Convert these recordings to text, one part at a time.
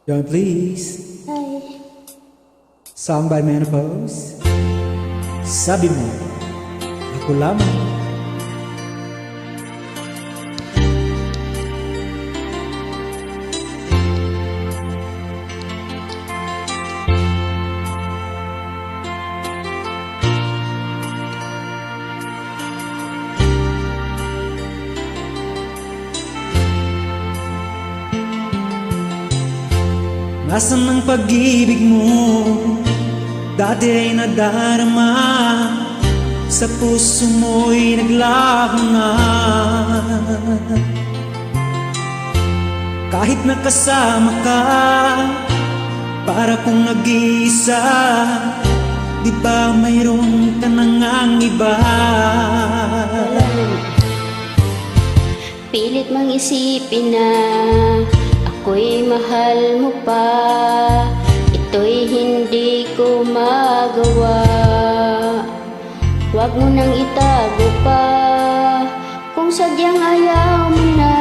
Join please. Hi. Song by Menopause. Sabi mo, ako lamang. Nasaan ang pag-ibig mo? Dati ay nadarama, sa puso mo'y naglaho na. Kahit nakasama ka, para kong nag-iisa, di ba mayroon ka na ngang iba? Pilit mang isipin na ako'y mahal mo pa, ito'y hindi ko magawa. Huwag mo nang itago pa, kung sadyang ayaw mo na,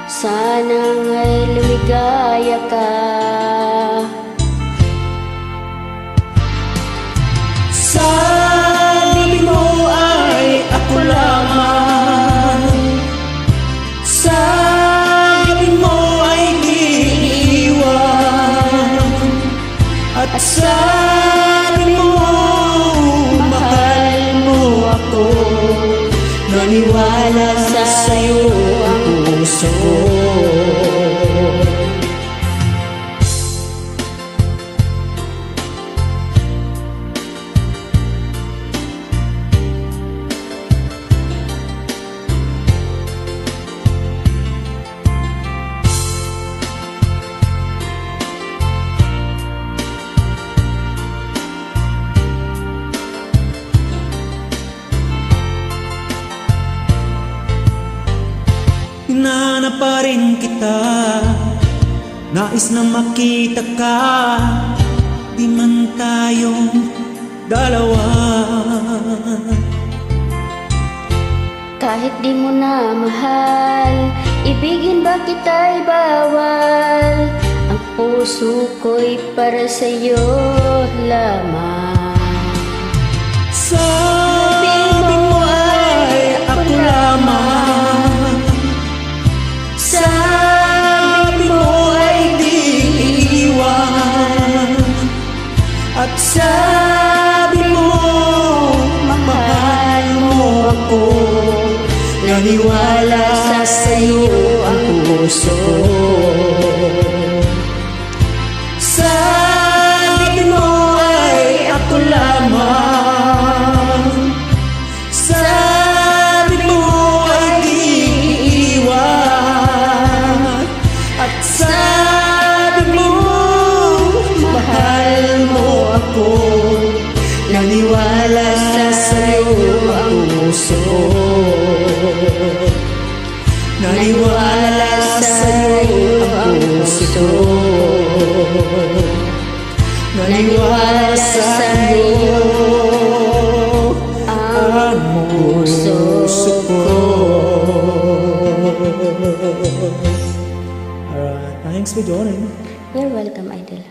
sana nga'y lumigaya ka. Sabi mo ay ako lamang, sabi mo ay di iiwan, at sabi mo mahal mo ako. Naniwala na sa'yo ang puso ko. Hinahanap pa rin kita, nais na makita ka, di man tayong dalawa. Kahit di mo na mahal, ibigin ba kita'y bawal? Ang puso ko'y para sa'yo lamang. Sabi mo ay ako lamang, sabi mo ay di iiwan, at sabi mo mahal mo ako. Naniwala sa'yo ang puso ko. Sabi mo ay ako lamang, sabi mo ay di iiwan, at sabi mo mahal mo ako. Naniwala sa'yo ang puso ko. Naniwala sa'yo ang puso ko. Naniwala sa'yo ang puso ko. Alright, thanks for joining. You're welcome, Idol.